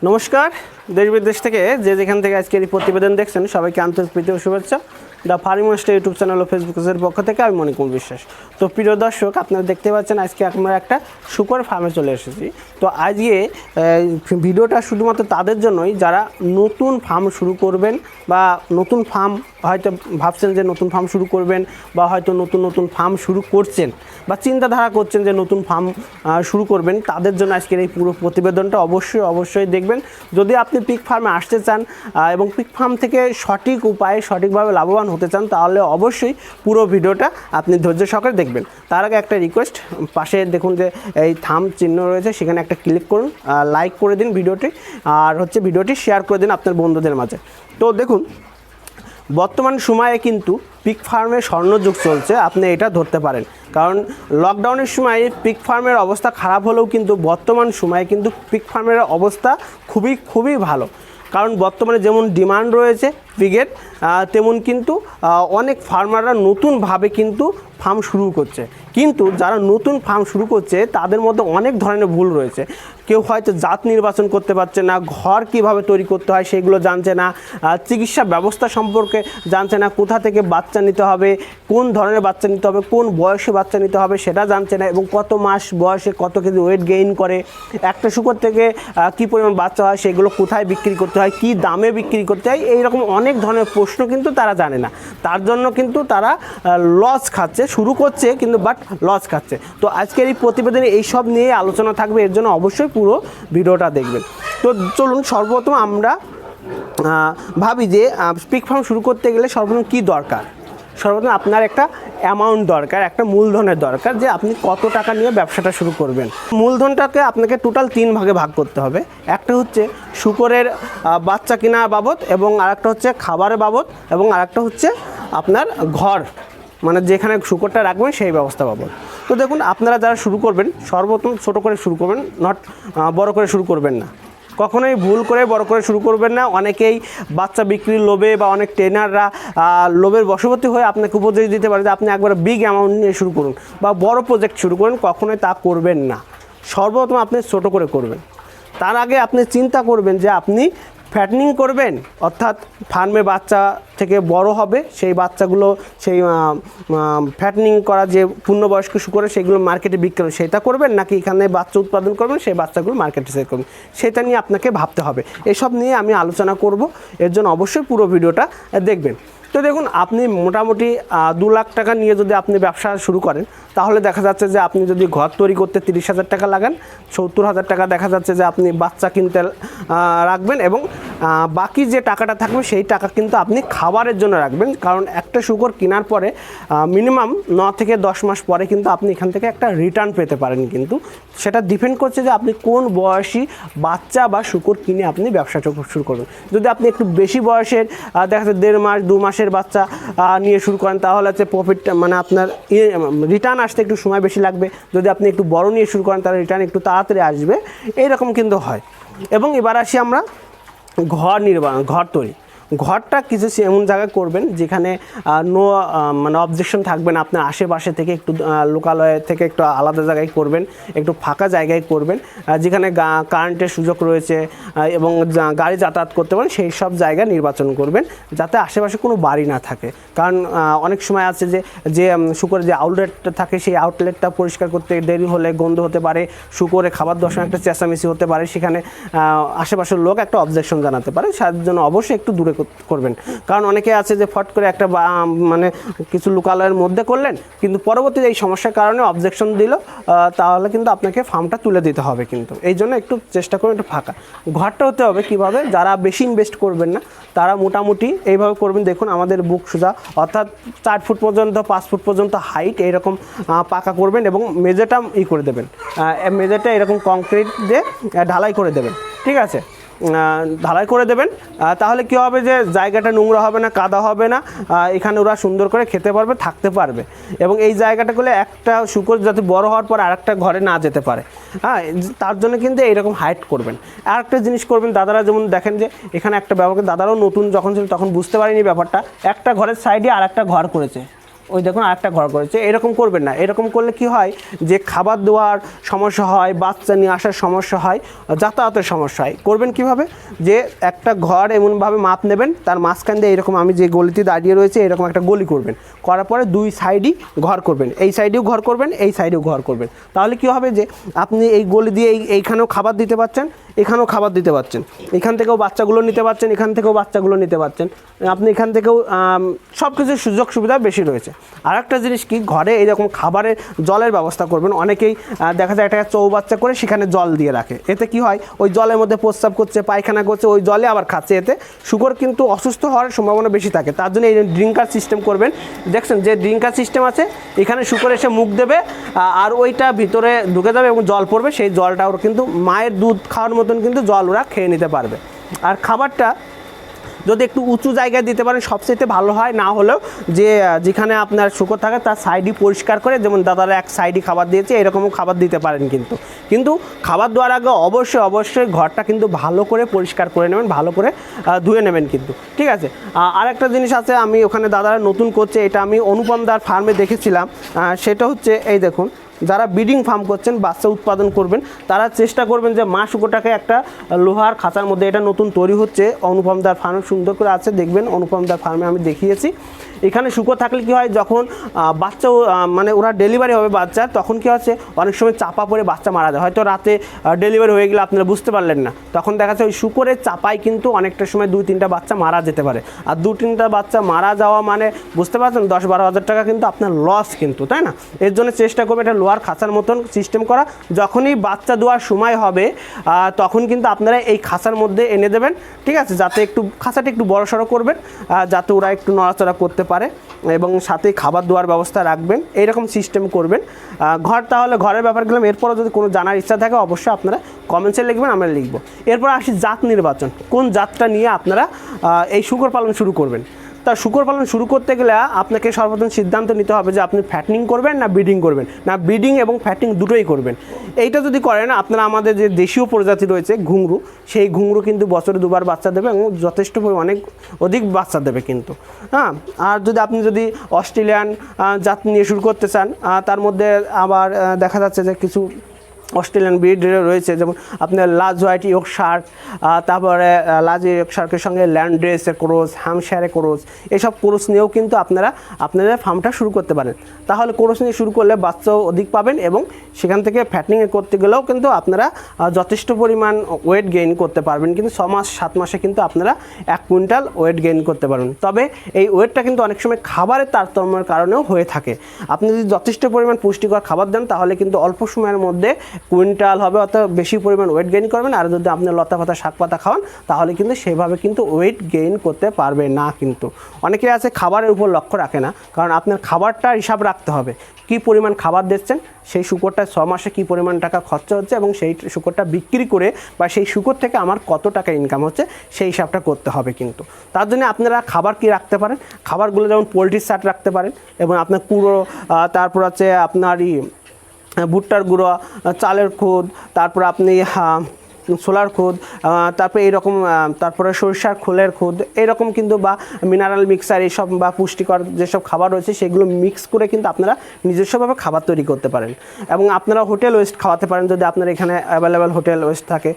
নমস্কার, দেশ বিদেশ থেকে যেখান থেকে আজকের এই প্রতিবেদন দেখছেন সবাইকে আন্তরিক প্রীতি ও শুভেচ্ছা। The farming master YouTube channel ও ফেসবুক পেজের পক্ষ থেকে আমি মণিকুমার বিশ্বাস। তো প্রিয় দর্শক, আপনারা দেখতে পাচ্ছেন আজকে আমরা একটা শূকর ফার্মে চলে এসেছি। তো আজকে ভিডিওটা শুধুমাত্র তাদের জন্যই যারা নতুন ফার্ম শুরু করবেন বা নতুন ফার্ম হয়তো ভাবছেন যে নতুন ফার্ম শুরু করবেন বা হয়তো নতুন ফার্ম শুরু করছেন বা চিন্তাধারা করছেন যে নতুন ফার্ম শুরু করবেন, তাদের জন্য আজকের এই পুরো প্রতিবেদনটা অবশ্যই দেখবেন। যদি আপনি পিগ ফার্মে আসতে চান এবং পিগ ফার্ম থেকে সঠিক উপায়ে সঠিকভাবে লাভবান হতে চান, তাহলে অবশ্যই পুরো ভিডিওটা আপনি ধৈর্য সহকারে দেখবেন। তার আগে একটা রিকোয়েস্ট, পাশে দেখুন যে এই থাম্ব চিহ্ন রয়েছে, সেখানে একটা ক্লিক করুন, লাইক করে দিন ভিডিওটি, আর ভিডিওটি শেয়ার করে দিন আপনার বন্ধুদের মাঝে। তো দেখুন, বর্তমান সময়ে কিন্তু পিগ ফার্মের স্বর্ণযুগ চলছে, আপনি এটা ধরতে পারেন। কারণ লকডাউনের সময় পিগ ফার্মের অবস্থা খারাপ হলেও কিন্তু বর্তমান সময়ে কিন্তু পিগ ফার্মের অবস্থা খুবই ভালো। কারণ বর্তমানে যেমন ডিমান্ড রয়েছে পিগের, তেমন কিন্তু অনেক ফার্মাররা নতুনভাবে কিন্তু ফার্ম শুরু করছে। কিন্তু যারা নতুন ফার্ম শুরু করছে তাদের মধ্যে অনেক ধরনের ভুল রয়েছে। কেউ হয়তো জাত নির্বাচন করতে পারছে না, ঘর কিভাবে তৈরি করতে হয় সেগুলো জানছে না, চিকিৎসা ব্যবস্থা সম্পর্কে জানছে না, কোথা থেকে বাচ্চা নিতে হবে, কোন ধরনের বাচ্চা নিতে হবে, কোন বয়সে বাচ্চা নিতে হবে সেটা জানছে না, এবং কত মাস বয়সে কত কেজি ওয়েট গেইন করে, একটা শূকর থেকে কী পরিমাণ বাচ্চা হয়, সেগুলো কোথায় বিক্রি করতে হয়, কী দামে বিক্রি করতে হয়, এইরকম অনেক ধরনের প্রশ্ন কিন্তু তারা জানে না। তার জন্য কিন্তু তারা লস খাচ্ছে, শুরু করছে কিন্তু বাট লস খাচ্ছে। তো আজকের এই প্রতিবেদনে এইসব নিয়ে আলোচনা থাকবে, এর জন্য অবশ্যই পুরো ভিডিওটা দেখবেন। তো চলুন, সর্বপ্রথম আমরা ভাবি যে পিগ ফার্ম শুরু করতে গেলে সর্বপ্রথম কী দরকার। সর্বপ্রথম আপনার একটা অ্যামাউন্ট দরকার, একটা মূলধনের দরকার, যে আপনি কত টাকা নিয়ে ব্যবসাটা শুরু করবেন। মূলধনটাকে আপনাকে টোটাল 3 ভাগে ভাগ করতে হবে। একটা হচ্ছে শূকরের বাচ্চা কেনার বাবদ, এবং আরেকটা হচ্ছে খাবারের বাবদ, এবং আরেকটা হচ্ছে আপনার ঘর, মানে যেখানে শূকরটা রাখবেন সেই ব্যবস্থা বাবদ। তো দেখুন, আপনারা যারা শুরু করবেন সর্বপ্রথম ছোটো করে শুরু করবেন, নট বড় করে শুরু করবেন না, কখনোই ভুল করে বড় করে শুরু করবেন না। অনেকেই বাচ্চা বিক্রির লোভে বা অনেক ট্রেনাররা লোভের বশবর্তী হয়ে আপনাকে উপদেশ দিতে পারে যে আপনি একবার বিগ অ্যামাউন্ট নিয়ে শুরু করুন বা বড় প্রজেক্ট শুরু করুন। কখনোই তা করবেন না, সর্বপ্রথম আপনি ছোটো করে করবেন। তার আগে আপনি চিন্তা করবেন যে আপনি ফ্যাটনিং করবেন, অর্থাৎ ফার্মে বাচ্চা থেকে বড় হবে, সেই বাচ্চাগুলো সেই ফ্যাটনিং করা যে পূর্ণবয়স্ক শূকর সেগুলো মার্কেটে বিক্রি করবেন, সেটা করবেন, নাকি এখানে বাচ্চা উৎপাদন করবেন, সেই বাচ্চাগুলো মার্কেটে সেল করবেন, সেটা নিয়ে আপনাকে ভাবতে হবে। এসব নিয়ে আমি আলোচনা করব, এর জন্য অবশ্যই পুরো ভিডিওটা দেখবেন। তো দেখুন, আপনি মোটামুটি 2 লাখ টাকা নিয়ে যদি আপনি ব্যবসা শুরু করেন, তাহলে দেখা যাচ্ছে যে আপনি যদি ঘর তৈরি করতে 30,000 টাকা লাগান, 70,000 টাকা দেখা যাচ্ছে যে আপনি বাচ্চা কিনতে রাখবেন, এবং বাকি যে টাকাটা থাকবে সেই টাকা কিন্তু আপনি খাবারের জন্য রাখবেন। কারণ একটা শূকর কেনার পরে মিনিমাম 9 থেকে 10 মাস পরে কিন্তু আপনি এখান থেকে একটা রিটার্ন পেতে পারেন। কিন্তু সেটা ডিপেন্ড করছে যে আপনি কোন বয়সী বাচ্চা বা শূকর কিনে আপনি ব্যবসা শুরু করবেন। যদি আপনি একটু বেশি বয়সের দেখা যাচ্ছে 1.5 মাস 2 মাসের বাচ্চা নিয়ে শুরু করেন, তাহলে হচ্ছে প্রফিট মানে আপনার রিটার্ন আসতে একটু সময় বেশি লাগবে। যদি আপনি একটু বড় নিয়ে শুরু করেন, তাহলে রিটার্ন একটু তাড়াতাড়ি আসবে, এইরকম কিন্তু হয়। এবং এবার আসি আমরা ঘর তৈরি। ঘরটা কিছু এমন জায়গায় করবেন যেখানে মানে অবজেকশন থাকবে না। আপনার আশেপাশে থেকে একটু লোকালয় থেকে একটু আলাদা জায়গায় করবেন, একটু ফাঁকা জায়গায় করবেন, যেখানে কারেন্টের সুযোগ রয়েছে এবং গাড়ি যাতায়াত করতে পারেন, সেই সব জায়গা নির্বাচন করবেন যাতে আশেপাশে কোনো বাড়ি না থাকে। কারণ অনেক সময় আছে যে শূকরের যে আউটলেটটা থাকে, সেই আউটলেটটা পরিষ্কার করতে দেরি হলে গন্ধ হতে পারে, শূকরে খাবার দেওয়ার সময় একটা চেঁচামেচি হতে পারে, সেখানে আশেপাশের লোক একটা অবজেকশন জানাতে পারে। তার জন্য অবশ্যই একটু দূরে করবেন। কারণ অনেকে আছে যে ফট করে একটা মানে কিছু লোকালয়ের মধ্যে করলেন, কিন্তু পরবর্তীতে এই সমস্যার কারণে অবজেকশন দিল, তাহলে কিন্তু আপনাকে ফার্মটা তুলে দিতে হবে। কিন্তু এই জন্য একটু চেষ্টা করুন একটু ফাঁকা। ঘরটা হতে হবে কীভাবে, যারা বেশি ইনভেস্ট করবেন না তারা মোটামুটি এইভাবে করবেন। দেখুন, আমাদের বুক সোজা, অর্থাৎ 4 ফুট পর্যন্ত 5 ফুট পর্যন্ত হাইট এইরকম পাকা করবেন, এবং মেঝেটা করে দেবেন, মেঝেটা এরকম কংক্রিট দিয়ে ঢালাই করে দেবেন। ঠিক আছে, ঢালাই করে দেবেন, তাহলে কী হবে যে জায়গাটা নোংরা হবে না, কাদা হবে না, এখানে ওরা সুন্দর করে খেতে পারবে, থাকতে পারবে। এবং এই জায়গাটাগুলো একটা শূকর যাতে বড় হওয়ার পর আরেকটা ঘরে না যেতে পারে, হ্যাঁ, তার জন্য কিন্তু এইরকম হাইট করবেন। আর একটা জিনিস করবেন, দাদারা যেমন দেখেন যে এখানে একটা ব্যবহার, দাদারাও নতুন যখন ছিল তখন বুঝতে পারেনি ব্যাপারটা, একটা ঘরের সাইডে আর একটা ঘর করেছে, ওই দেখুন আরেকটা ঘর করেছে। এরকম করবেন না, এরকম করলে কি হয় যে খাবার দেওয়ার সমস্যা হয়, বাচ্চা নিয়ে আসার সমস্যা হয়, যাতায়াতের সমস্যা হয়। করবেন কিভাবে, যে একটা ঘর এমনভাবে মাপ নেবেন, তার মাঝখান দিয়ে এরকম আমি যে গলিতে দাঁড়িয়ে রয়েছে এরকম একটা গলি করবেন, করার পরে দুই সাইডই ঘর করবেন, এই সাইডেও ঘর করবেন, এই সাইডেও ঘর করবেন। তাহলে কি হবে যে আপনি এই গলি দিয়ে এইখানেও খাবার দিতে পারছেন, এখানেও খাবার দিতে পারছেন, এখান থেকেও বাচ্চাগুলো নিতে পারছেন, এখান থেকেও বাচ্চাগুলো নিতে পারছেন, আপনি এখান থেকেও সব কিছুর সুযোগ সুবিধা বেশি রয়েছে। আর একটা জিনিস কি, ঘরে এইরকম খাবারের জলের ব্যবস্থা করবেন। অনেকেই দেখা যায় একটা চৌবাচ্চা করে সেখানে জল দিয়ে রাখে, এতে কি হয় ওই জলের মধ্যে প্রস্রাব করছে, পায়খানা করছে, ওই জলে আবার খাচ্ছে, এতে শুকর কিন্তু অসুস্থ হওয়ার সম্ভাবনা বেশি থাকে। তার জন্য এই ড্রিঙ্কার সিস্টেম করবেন। দেখছেন যে ড্রিঙ্কার সিস্টেম আছে, এখানে শুকর এসে মুখ দেবে আর ওইটা ভিতরে ঢুকে যাবে এবং জল পড়বে, সেই জলটা ওরা কিন্তু মায়ের দুধ খাওয়ার মতন কিন্তু জল ওরা খেয়ে নিতে পারবে। আর খাবারটা যদি একটু উঁচু জায়গায় দিতে পারেন সবচেয়ে ভালো হয়, না হলেও যে যেখানে আপনার শুকর থাকে তার সাইডই পরিষ্কার করে, যেমন দাদারা এক সাইডই খাবার দিয়েছে এরকমও খাবার দিতে পারেন। কিন্তু খাবার দেওয়ার আগে অবশ্যই ঘরটা কিন্তু ভালো করে পরিষ্কার করে নেবেন, ভালো করে ধুয়ে নেবেন কিন্তু, ঠিক আছে। আর একটা জিনিস আছে, আমি ওখানে দাদারা নতুন করছে, এটা আমি অনুপমদার ফার্মে দেখেছিলাম, সেটা হচ্ছে এই দেখুন, যারা ব্রিডিং ফার্ম করছেন, বাচ্চা উৎপাদন করবেন, তারা চেষ্টা করবেন যে মা শুকরটাকে একটা লোহার খাঁচার মধ্যে, এটা নতুন তৈরি হচ্ছে অনুপমদার ফার্ম, সুন্দর করে আছে, দেখবেন অনুপমদার ফার্মে আমি দেখিয়েছি। এখানে শুকর থাকলে কি হয়, যখন বাচ্চা মানে ওরা ডেলিভারি হবে বাচ্চা, তখন কি হচ্ছে অনেক সময় চাপা পড়ে বাচ্চা মারা যায়, হয়তো রাতে ডেলিভারি হয়ে গেলে আপনারা বুঝতে পারলেন না, তখন দেখা যাচ্ছে ওই শুকরের চাপায় কিন্তু অনেকটা সময় 2-3টা বাচ্চা মারা যেতে পারে। আর 2-3টা বাচ্চা মারা যাওয়া মানে বুঝতে পারছেন 10-12 হাজার টাকা কিন্তু আপনার লস কিন্তু, তাই না? এর জন্য চেষ্টা করবে এটা লোহার খাঁচার মতন সিস্টেম করা। যখনই বাচ্চা দেওয়ার সময় হবে তখন কিন্তু আপনারা এই খাঁচার মধ্যে এনে দেবেন, ঠিক আছে, যাতে একটু খাঁচাটা একটু বড়সড় করবেন, যাতে ওরা একটু নড়াচড়া করতে পারে, এবং সাথে খাবার দেওয়ার ব্যবস্থা রাখবেন, এইরকম সিস্টেম করবেন ঘর। তাহলে ঘরের ব্যাপার গেলাম। এরপরও যদি কোনো জানার ইচ্ছা থাকে অবশ্যই আপনারা কমেন্টসে লিখবেন, আমরা লিখব। এরপর আসি জাত নির্বাচন, কোন জাতটা নিয়ে আপনারা এই শুকর পালন শুরু করবেন। তা শুকর পালন শুরু করতে গেলে আপনাকে সর্বপ্রথম সিদ্ধান্ত নিতে হবে যে আপনি ফ্যাটনিং করবেন না ব্রিডিং করবেন, না ব্রিডিং এবং ফ্যাটিং দুটোই করবেন। এইটা যদি করেন আপনারা, আমাদের যে দেশীয় প্রজাতি রয়েছে ঘুঙরু, সেই ঘুঙরু কিন্তু বছরে 2বার বাচ্চা দেবে এবং যথেষ্ট অনেক অধিক বাচ্চা দেবে কিন্তু, হ্যাঁ। আর আপনি যদি অস্ট্রেলিয়ান জাত নিয়ে শুরু করতে চান, তার মধ্যে আবার দেখা যাচ্ছে যে কিছু অস্ট্রেলিয়ান ব্রিড রয়েছে, যেমন আপনার লাজ হোয়াইট ইয়র্কশায়ার, তারপরে লাজ ইয়র্কশায়ারের সঙ্গে ল্যান্ড্রেসের ক্রস, হ্যাম্পশায়ারের ক্রস, এইসব ক্রস নিয়েও কিন্তু আপনারা আপনাদের ফার্মটা শুরু করতে পারেন। তাহলে ক্রস নিয়ে শুরু করলে বাচ্চাও অধিক পাবেন এবং সেখান থেকে ফ্যাটনিং করতে গেলেও কিন্তু আপনারা যথেষ্ট পরিমাণ ওয়েট গেইন করতে পারবেন। কিন্তু 6-7 মাসে কিন্তু আপনারা 1 কুইন্টাল ওয়েট গেইন করতে পারবেন। তবে এই ওয়েটটা কিন্তু অনেক সময় খাবারের তারতম্যের কারণেও হয়ে থাকে। আপনি যদি যথেষ্ট পরিমাণ পুষ্টিকর খাবার দেন তাহলে কিন্তু অল্প সময়ের মধ্যে কুইন্টাল হবে, অর্থাৎ বেশি পরিমাণ ওয়েট গেইন করবেন। আর যদি আপনি লতা পাতা শাক পাতা খাওয়ান তাহলে কিন্তু সেভাবে কিন্তু ওয়েট গেইন করতে পারবে না। কিন্তু অনেকে আছে খাবারের উপর লক্ষ্য রাখে না, কারণ আপনার খাবারটা হিসাব রাখতে হবে, কী পরিমাণ খাবার দিচ্ছেন, সেই শুকরটা 6 মাসে কী পরিমাণ টাকা খরচা হচ্ছে এবং সেই শুকরটা বিক্রি করে বা সেই শুকর থেকে আমার কত টাকা ইনকাম হচ্ছে সেই হিসাবটা করতে হবে। কিন্তু তার জন্য আপনারা খাবার কি রাখতে পারেন, খাবারগুলো যেমন পোলট্রির চাট রাখতে পারেন এবং আপনার কুড়ো, তারপর আছে আপনার ভুট্টার গুঁড়ো, চালের খুদ, তারপর আপনি ছোলার খুদ, তারপরে এইরকম, তারপরে সরিষার খোলের খুদ, এরকম কিন্তু বা মিনারেল মিক্সার এইসব বা পুষ্টিকর যেসব খাবার রয়েছে সেগুলো মিক্স করে কিন্তু আপনারা নিজস্বভাবে খাবার তৈরি করতে পারেন। এবং আপনারা হোটেল ওয়েস্ট খাওয়াতে পারেন, যদি আপনার এখানে অ্যাভেলেবেল হোটেল ওয়েস্ট থাকে,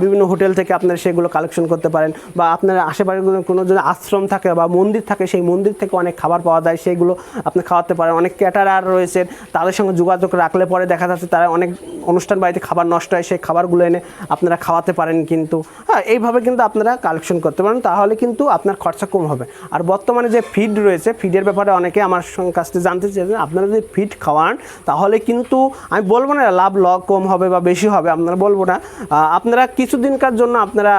বিভিন্ন হোটেল থেকে আপনারা সেগুলো কালেকশন করতে পারেন। বা আপনার আশেপাশে কোনো যদি আশ্রম থাকে বা মন্দির থাকে, সেই মন্দির থেকে অনেক খাবার পাওয়া যায়, সেইগুলো আপনি খাওয়াতে পারেন। অনেক ক্যাটারার রয়েছে, তাদের সঙ্গে যোগাযোগ রাখলে পরে দেখা যাচ্ছে তারা অনেক অনুষ্ঠান বাড়িতে খাবার নষ্ট হয়, সেই খাবারগুলো এনে আপনারা খাওয়াতে পারেন। কিন্তু হ্যাঁ, এইভাবে কিন্তু আপনারা কালেকশন করতে পারেন, তাহলে কিন্তু আপনার খরচা কম হবে। আর বর্তমানে যে ফিড রয়েছে, ফিডের ব্যাপারে অনেকে আমার কাছ থেকে জানতে চেয়েছেন, আপনারা যদি ফিড খাওয়ান তাহলে কিন্তু আমি বলবো না লাভ কম হবে বা বেশি হবে, আপনারা বলবো না। আপনারা কিছুদিনকার জন্য আপনারা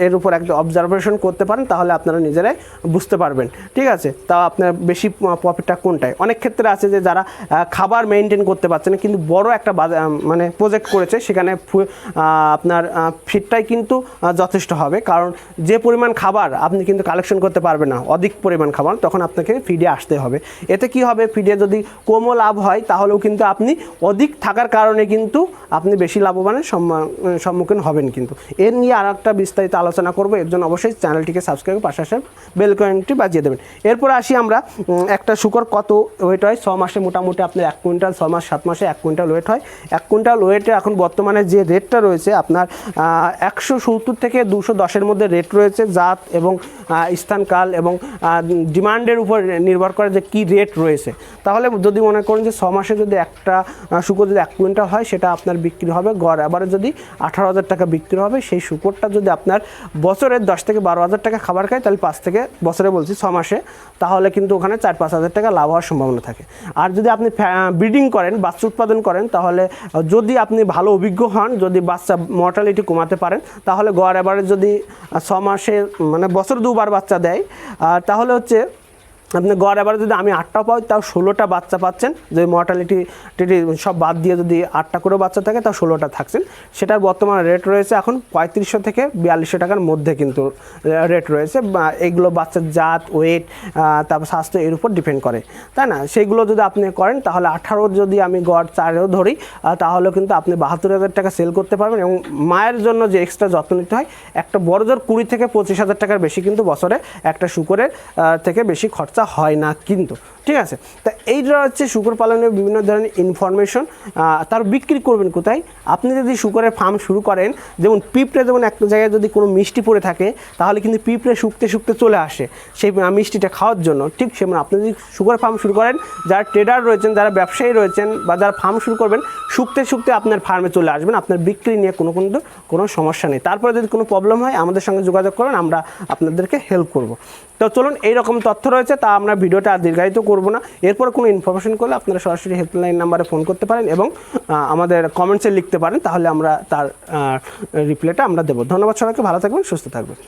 এর উপর একটা অবজারভেশন করতে পারেন, তাহলে আপনারা নিজেরাই বুঝতে পারবেন, ঠিক আছে। তা আপনার বেশি প্রফিটটা কোনটায়। অনেক ক্ষেত্রে আছে যে যারা খাবার মেনটেন করতে পারছে না, কিন্তু বড় একটা মানে প্রজেক্ট করেছে, সেখানে আপনার ফিডটাই কিন্তু যথেষ্ট হবে, কারণ যে পরিমাণ খাবার আপনি কিন্তু কালেকশন করতে পারবেন না, অধিক পরিমাণ খাবার, তখন আপনাকে ফিডে আসতে হবে। এতে কি হবে, ফিডে যদি কমও লাভ হয় তাহলেও কিন্তু আপনি অধিক থাকার কারণে কিন্তু আপনি বেশি লাভবানের সম্মুখীন হবেন। কিন্তু এর নিয়ে আর একটা বিস্তারিত আলোচনা করবো, এর জন্য অবশ্যই চ্যানেলটিকে সাবস্ক্রাইব পাশাপাশি বেল আইকনটি বাজিয়ে দেবেন। এরপর আসি আমরা একটা শুকর কত ওয়েট হয় 6 মাসে, মোটামুটি আপনার 1 কুইন্টাল, 6 মাস 7 মাসে 1 কুইন্টাল ওয়েট হয়। 1 কুইন্টাল ওয়েটে এখন বর্তমানে যে রেটটা রয়েছে আপনার 170 থেকে 210-এর মধ্যে রেট রয়েছে, জাত এবং স্থানকাল এবং ডিমান্ডের উপর নির্ভর করে যে কী রেট রয়েছে। তাহলে যদি মনে করেন যে 6 মাসে যদি একটা শুকর যদি 1 কুইন্টাল হয়, সেটা আপনার বিক্রি হবে গড় এবারে যদি 18,000 টাকা বিক্রি হবে। সেই শুকরটা যদি আপনার বছরে 10 থেকে 12,000 টাকা খাবার খায়, তাহলে 5 থেকে বছরে বলছি 6 মাসে, তাহলে কিন্তু ওখানে 4-5 হাজার টাকা লাভ হওয়ার সম্ভাবনা থাকে। আর যদি আপনি ব্রিডিং করেন, বাচ্চা উৎপাদন করেন, তাহলে যদি আপনি ভালো অভিজ্ঞ হন, যদি বাচ্চা মর্টালিটি কমাতে পারেন, তাহলে গড় এবারে যদি 6 মাসে মানে বছর 2বার বাচ্চা দেয়, তাহলে হচ্ছে আপনি গড় এবারে যদি আমি 8টা পাই, তাও 16টা বাচ্চা পাচ্ছেন। যে মর্টালিটি সব বাদ দিয়ে যদি 8টা করে বাচ্চা থাকে, তাও 16টা থাকছেন। সেটার বর্তমান রেট রয়েছে এখন 3500 থেকে 4200 টাকার মধ্যে কিন্তু রেট রয়েছে। এগুলো বাচ্চার জাত, ওয়েট, তারপর স্বাস্থ্য এর উপর ডিপেন্ড করে, তাই না? সেগুলো যদি আপনি করেন, তাহলে 18 যদি আমি গড় 4-এও ধরি, তাহলেও কিন্তু আপনি 72,000 টাকা সেল করতে পারবেন। এবং মায়ের জন্য যে এক্সট্রা যত্ন নিতে হয়, একটা বড় জোর 20 থেকে 25,000 টাকার বেশি কিন্তু বছরে একটা শুকরের থেকে বেশি খরচা হয় না কিন্তু, ঠিক আছে? তা এইটা হচ্ছে শুকর পালনের বিভিন্ন ধরনের ইনফরমেশন। তার বিক্রি করবেন কোথায়? আপনি যদি শুকরের ফার্ম শুরু করেন, যেমন পিঁপড়ে যেমন একটা জায়গায় যদি কোনো মিষ্টি পড়ে থাকে, তাহলে কিন্তু পিঁপড়ে শুকতে শুকতে চলে আসে সেই মিষ্টিটা খাওয়ার জন্য। ঠিক সেমন আপনি যদি শুকর ফার্ম শুরু করেন, যারা ট্রেডার রয়েছেন, যারা ব্যবসায়ী রয়েছেন, বা যারা ফার্ম শুরু করবেন, শুকতে শুকতে আপনার ফার্মে চলে আসবেন। আপনার বিক্রি নিয়ে কোনো সমস্যা নেই। তারপরে যদি কোনো প্রবলেম হয়, আমাদের সঙ্গে যোগাযোগ করবেন, আমরা আপনাদেরকে হেল্প করব। তো চলুন, এইরকম তথ্য রয়েছে, তা আমরা ভিডিওটা আর দীর্ঘায়িত করবো না। এরপর কোনো ইনফরমেশন করলে আপনারা সরাসরি হেল্পলাইন নাম্বারে ফোন করতে পারেন এবং আমাদের কমেন্টসে লিখতে পারেন, তাহলে আমরা তার রিপ্লাইটা আমরা দেবো। ধন্যবাদ সবাইকে, ভালো থাকবেন, সুস্থ থাকবেন।